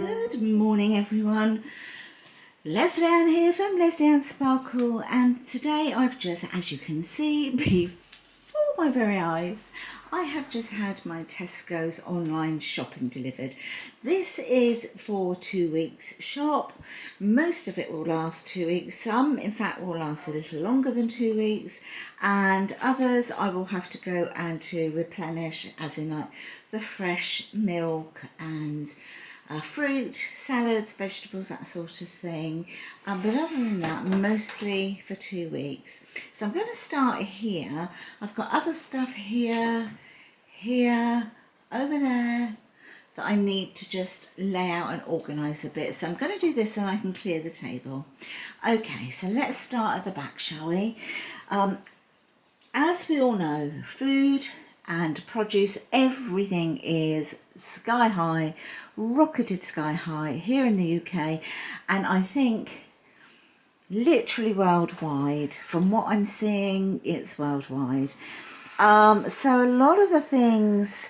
Good morning everyone, Lesleyanne here from Lesleyanne Sparkle, and today I've just, as you can see before my very eyes, I have just had my Tesco's online shopping delivered. This is for 2 weeks shop. Most of it will last 2 weeks, some in fact will last a little longer than 2 weeks, and others I will have to go and to replenish, as in like the fresh milk and fruit, salads, vegetables, that sort of thing. But other than that, mostly for 2 weeks. So I'm going to start here. I've got other stuff here, over there, that I need to just lay out and organise a bit. So I'm going to do this so I can clear the table. Okay, so let's start at the back, shall we? As we all know, food and produce, everything is sky high, rocketed sky high here in the UK, and I think literally worldwide. From what I'm seeing, it's worldwide. So a lot of the things,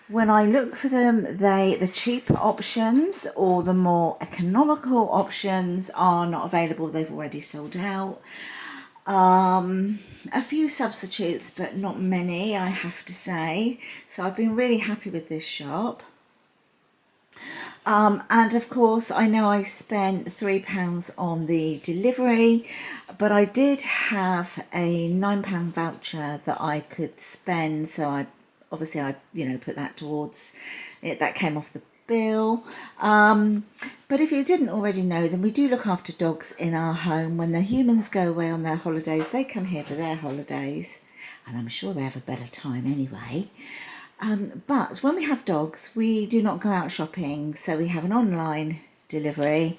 when I look for them, the cheaper options or the more economical options are not available. They've already sold out. A few substitutes, but not many, I have to say. So I've been really happy with this shop. And of course, I know I spent £3 on the delivery, but I did have a £9 voucher that I could spend. So I put that towards it. That came off the bill. But if you didn't already know, then we do look after dogs in our home. When the humans go away on their holidays, they come here for their holidays, and I'm sure they have a better time anyway. But when we have dogs, we do not go out shopping, so we have an online delivery.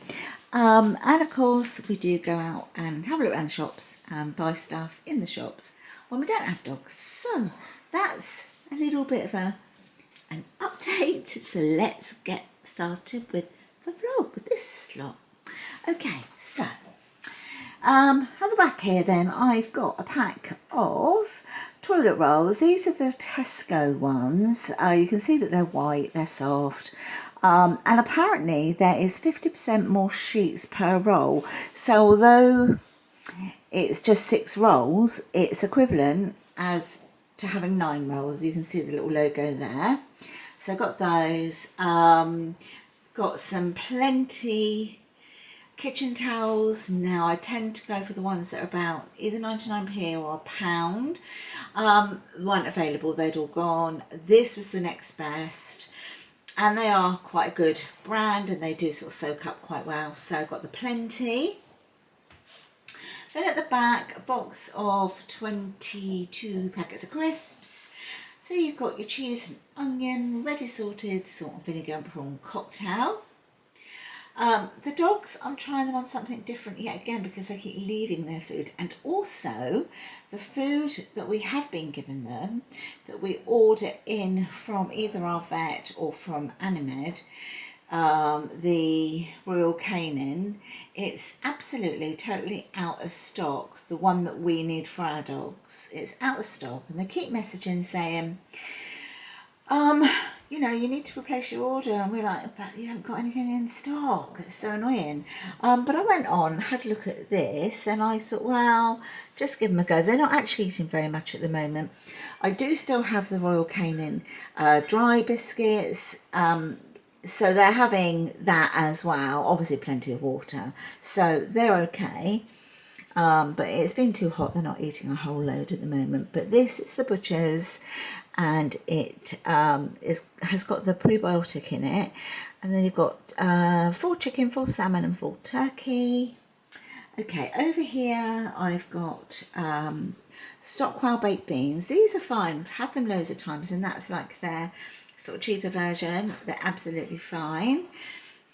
And of course, we do go out and have a look around the shops and buy stuff in the shops when we don't have dogs. So that's a little bit of an update. So let's get started with the vlog with this lot. Okay, so at the back here then, I've got a pack of toilet rolls. These are the Tesco ones. You can see that they're white, they're soft, and apparently there is 50% more sheets per roll. So although it's just 6 rolls, it's equivalent as to having 9 rolls. You can see the little logo there. So I got those. Got some plenty kitchen towels. Now I tend to go for the ones that are about either 99p or £1. Weren't available, they'd all gone. This was the next best, and they are quite a good brand and they do sort of soak up quite well. So I've got the plenty. Then at the back, a box of 22 packets of crisps. So you've got your cheese and onion, ready sorted, salt and vinegar and prawn cocktail. The dogs, I'm trying them on something different yet again because they keep leaving their food. And also the food that we have been given them, that we order in from either our vet or from Animed, the Royal Canin, it's absolutely totally out of stock. The one that we need for our dogs, it's out of stock, and they keep messaging saying, you know, you need to replace your order, and we're like, but you haven't got anything in stock. It's so annoying. But I went on, had a look at this, and I thought, well, just give them a go. They're not actually eating very much at the moment. I do still have the Royal Canin dry biscuits, so they're having that as well. Obviously plenty of water, so they're okay. But it's been too hot, they're not eating a whole load at the moment. But this is the butcher's, and it has got the prebiotic in it. And then you've got 4 chicken, 4 salmon and 4 turkey. Okay, over here I've got Stockwell baked beans. These are fine, I've had them loads of times, and that's like their sort of cheaper version. They're absolutely fine.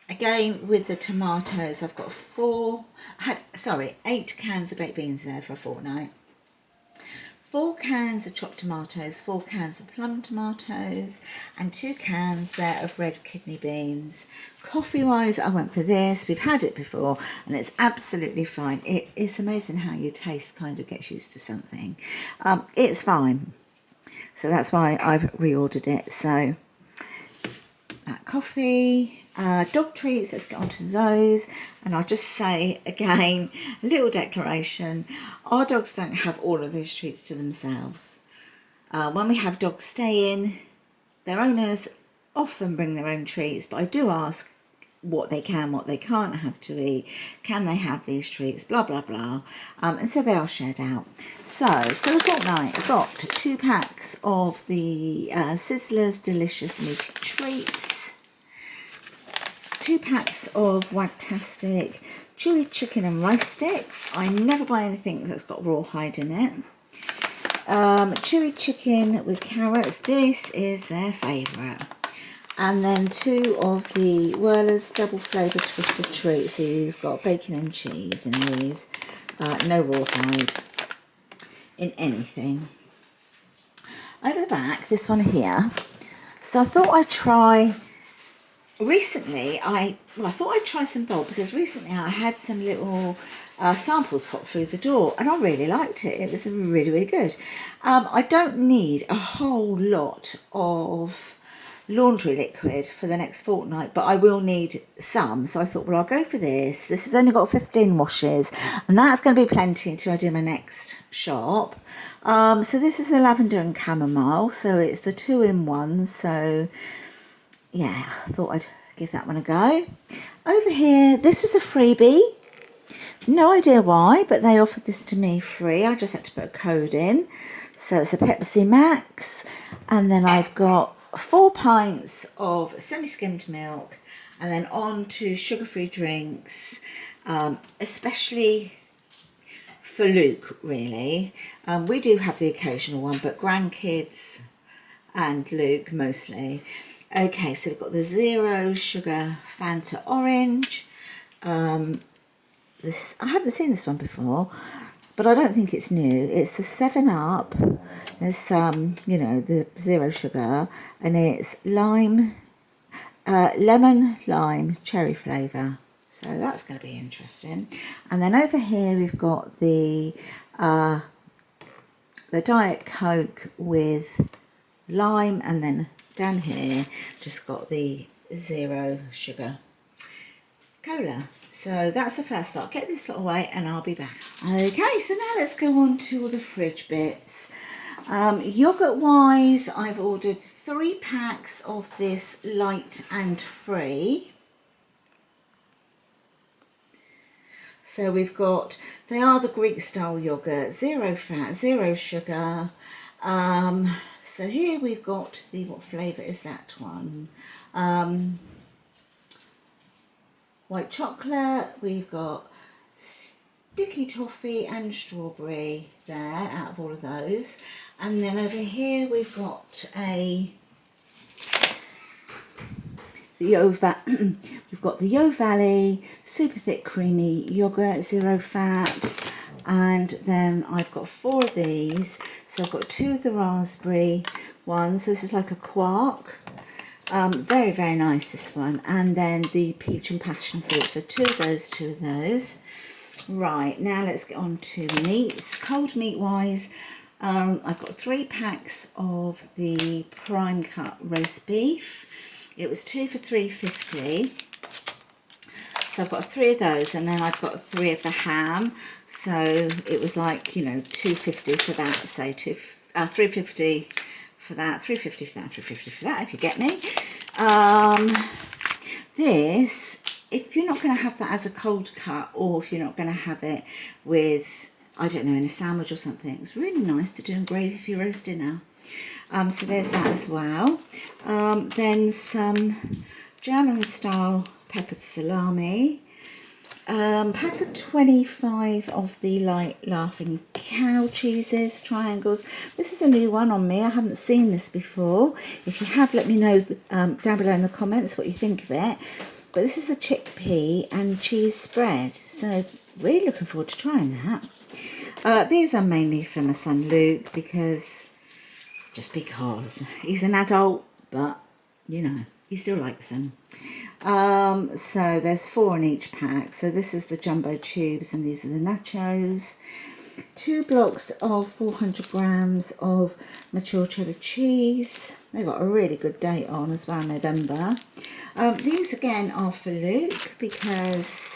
Again, with the tomatoes, I've got 8 cans of baked beans there for a fortnight. 4 cans of chopped tomatoes, 4 cans of plum tomatoes, and 2 cans there of red kidney beans. Coffee wise, I went for this. We've had it before and it's absolutely fine. It's amazing how your taste kind of gets used to something. It's fine. So that's why I've reordered it. So that coffee, dog treats, let's get on to those. And I'll just say again, a little declaration, our dogs don't have all of these treats to themselves. When we have dogs staying, their owners often bring their own treats, but I do ask what they can, what they can't have to eat. Can they have these treats? Blah, blah, blah. And so they are shared out. So for the fortnight, I got 2 packs of the Sizzlers Delicious Meaty Treats, 2 packs of Wagtastic Chewy Chicken and Rice Sticks. I never buy anything that's got rawhide in it. Chewy chicken with carrots. This is their favourite. And then 2 of the Whirlers double flavoured twisted treats. So you've got bacon and cheese in these. No rawhide in anything. Over the back, this one here. So I thought I'd try. Recently, I thought I'd try some bulk because recently I had some little samples pop through the door and I really liked it. It was really, really good. I don't need a whole lot of laundry liquid for the next fortnight, but I will need some. So I thought, well, I'll go for this. This has only got 15 washes and that's going to be plenty until I do my next shop. So this is the lavender and chamomile. So it's the 2-in-1. So yeah, I thought I'd give that one a go. Over here, this is a freebie. No idea why, but they offered this to me free. I just had to put a code in. So it's a Pepsi Max. And then I've got 4 pints of semi-skimmed milk. And then on to sugar-free drinks, especially for Luke, really. We do have the occasional one, but grandkids and Luke mostly. Okay, so we've got the 0 sugar Fanta Orange. This, I haven't seen this one before, but I don't think it's new. It's the 7-Up. There's some, you know, the 0 sugar, and it's lime, lemon, lime, cherry flavour. So that's going to be interesting. And then over here we've got the Diet Coke with lime, and then down here just got the 0 sugar cola. So that's the first lot. Get this lot away and I'll be back. Okay, so now let's go on to all the fridge bits. Yogurt wise, I've ordered 3 packs of this light and free. So we've got, they are the Greek style yogurt, 0 fat, 0 sugar. So here we've got the, what flavour is that one? White chocolate, we've got sticky toffee and strawberry there out of all of those. And then over here we've got we've got the Yo Valley super thick creamy yogurt, 0 fat. And then I've got 4 of these. So I've got 2 of the raspberry ones. So this is like a quark. Very, very nice, this one. And then the peach and passion fruit. So 2 of those, 2 of those. Right, now let's get on to meats. Cold meat wise, I've got 3 packs of the prime cut roast beef. It was 2 for £3.50. So I've got 3 of those, and then I've got 3 of the ham. So it was like, you know, £2.50 for that. So £3.50 for that, £3.50 for that, £3.50 for that, if you get me. This, if you're not going to have that as a cold cut, or if you're not going to have it with, I don't know, in a sandwich or something, it's really nice to do in gravy for your roast dinner. So there's that as well. Then some German style peppered salami. Pack of 25 of the light laughing cow cheeses, triangles. This is a new one on me. I haven't seen this before. If you have, let me know down below in the comments what you think of it. But this is a chickpea and cheese spread. So really looking forward to trying that. These are mainly for my son Luke because he's an adult, but you know, he still likes them. So there's 4 in each pack. So this is the jumbo tubes and these are the nachos. 2 blocks of 400 grams of mature cheddar cheese. They've got a really good date on as well, November. These again are for Luke because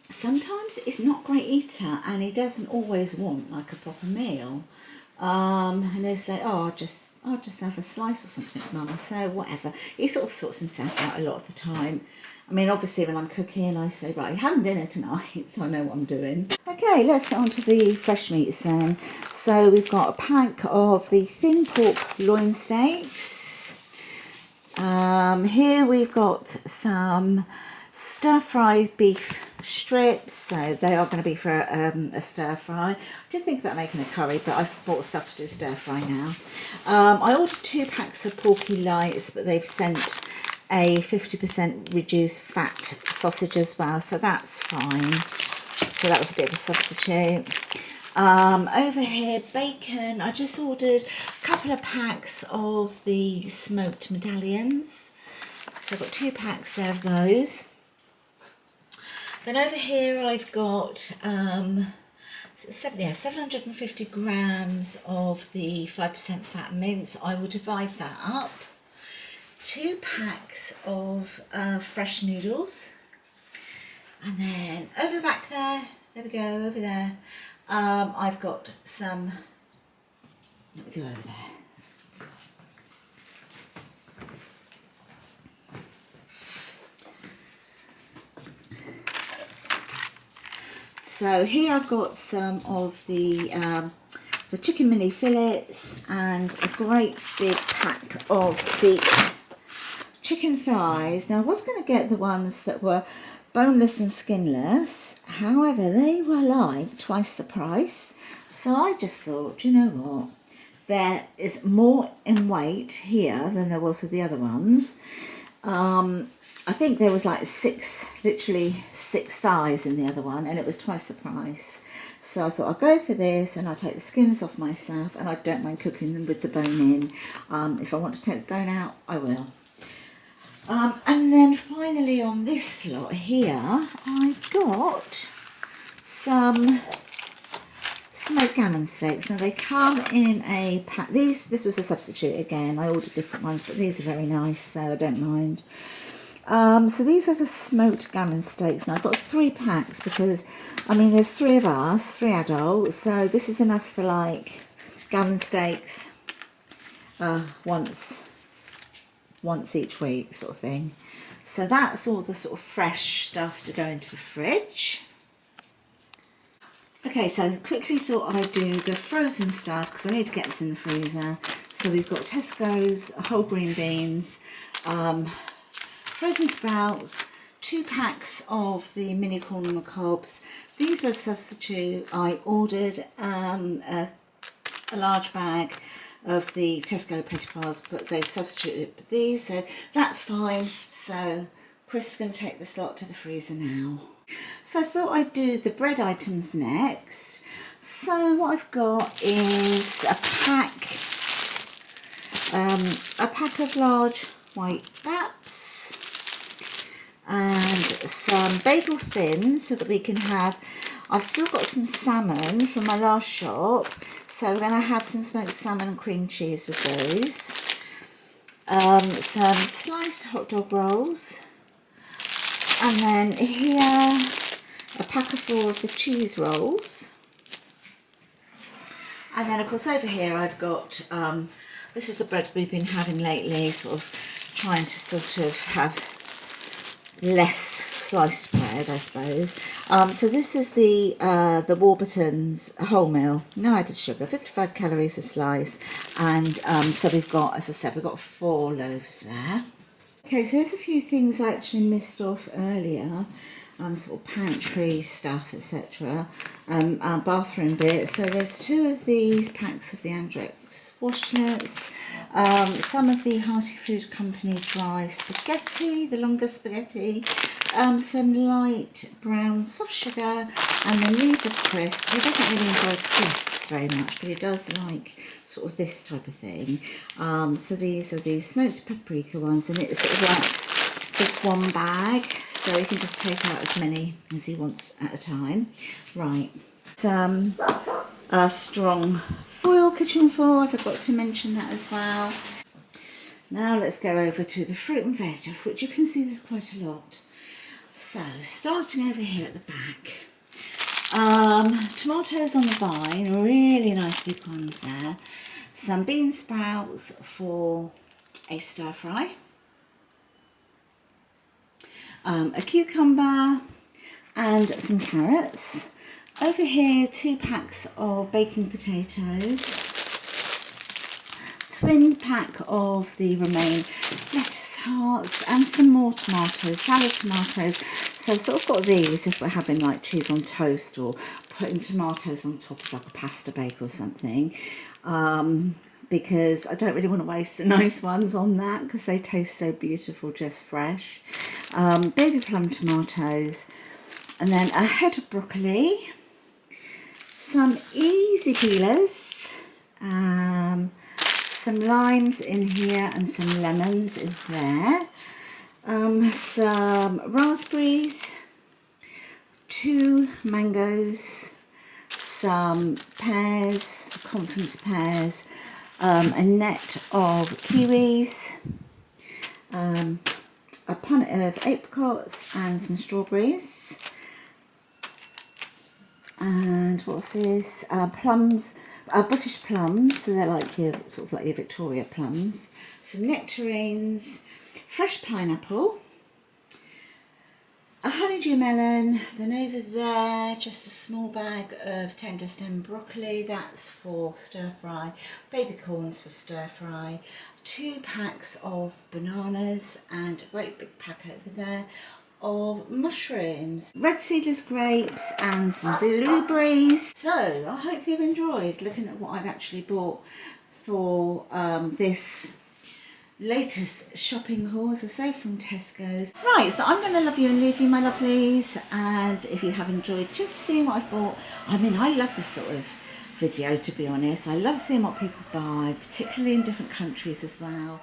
sometimes it's not a great eater and he doesn't always want like a proper meal. And they say, oh, I'll just have a slice or something, Mum. So whatever. He sort of sorts himself out a lot of the time. I mean, obviously when I'm cooking, I say, right, you're having dinner tonight, so I know what I'm doing. Okay, let's get on to the fresh meats then. So we've got a pack of the thin pork loin steaks. Here we've got some stir-fried beef strips, so they are going to be for a stir-fry. I did think about making a curry, but I've bought stuff to do stir-fry now. I ordered 2 packs of Porky Lights, but they've sent a 50% reduced fat sausage as well, so that's fine. So that was a bit of a substitute. Over here, bacon. I just ordered a couple of packs of the smoked medallions. So I've got 2 packs there of those. Then over here I've got 750 grams of the 5% fat mince. I will divide that up. 2 packs of fresh noodles. And then over the back there we go, over there, I've got some, let me go over there. So here I've got some of the chicken mini fillets and a great big pack of the chicken thighs. Now I was going to get the ones that were boneless and skinless, however they were like twice the price. So I just thought, you know what, there is more in weight here than there was with the other ones. I think there was like literally six thighs in the other one, and it was twice the price. So I thought I'll go for this, and I'll take the skins off myself, and I don't mind cooking them with the bone in. If I want to take the bone out, I will. And then finally on this lot here, I've got some smoked gammon steaks. Now they come in a pack. This was a substitute again. I ordered different ones, but these are very nice, so I don't mind. So these are the smoked gammon steaks. Now I've got 3 packs because, I mean, there's 3 of us, 3 adults, so this is enough for like gammon steaks once each week sort of thing. So that's all the sort of fresh stuff to go into the fridge. Okay, so I quickly thought I'd do the frozen stuff because I need to get this in the freezer. So we've got Tesco's whole green beans, frozen sprouts, 2 packs of the mini corn on the cobs. These were a substitute. I ordered a large bag of the Tesco petit pois, but they've substituted with these, so that's fine. So Chris is going to take this lot to the freezer now. So I thought I'd do the bread items next. So what I've got is a pack of large white baps and some bagel thins so that we can have, I've still got some salmon from my last shop, so we're going to have some smoked salmon and cream cheese with those. Some sliced hot dog rolls, and then here a pack of 4 of the cheese rolls. And then of course over here I've got, this is the bread we've been having lately, sort of trying to sort of have less sliced bread, I suppose. So this is the Warburton's wholemeal, no added sugar, 55 calories a slice, and so we've got, as I said, we've got 4 loaves there. Okay, so there's a few things I actually missed off earlier, sort of pantry stuff, etc. Bathroom bit. So there's 2 of these packs of the Andrex washlets, some of the Hearty Food Company dry spaghetti, the longer spaghetti, some light brown soft sugar, and then these are crisps. He doesn't really enjoy crisps very much, but he does like sort of this type of thing. So these are the smoked paprika ones, and it's sort of like just one bag, so he can just take out as many as he wants at a time. Right, some strong foil kitchen for. I forgot to mention that as well. Now let's go over to the fruit and veg, of which you can see there's quite a lot. So starting over here at the back, tomatoes on the vine, really nice big ones there. Some bean sprouts for a stir fry. A cucumber and some carrots. Over here, 2 packs of baking potatoes. Twin pack of the romaine lettuce hearts and some more tomatoes, salad tomatoes. So I've sort of got these if we're having like cheese on toast or putting tomatoes on top of like a pasta bake or something, because I don't really want to waste the nice ones on that because they taste so beautiful just fresh. Baby plum tomatoes, and then a head of broccoli, some easy peelers, some limes in here and some lemons in there, some raspberries, 2 mangoes, some pears, conference pears, a net of kiwis, a punnet of apricots and some strawberries. And what's this? Plums, British plums, so they're like your sort of like your Victoria plums. Some nectarines, fresh pineapple, a honeydew melon. Then over there, just a small bag of tender stem broccoli. That's for stir fry. Baby corns for stir fry. 2 packs of bananas and a great big pack over there of mushrooms, red seedless grapes and some blueberries. So I hope you've enjoyed looking at what I've actually bought for this latest shopping haul, as I say, from Tesco's. Right, so I'm going to love you and leave you, my lovelies, and if you have enjoyed just seeing what I've bought, I mean, I love this sort of video, to be honest. I love seeing what people buy, particularly in different countries as well.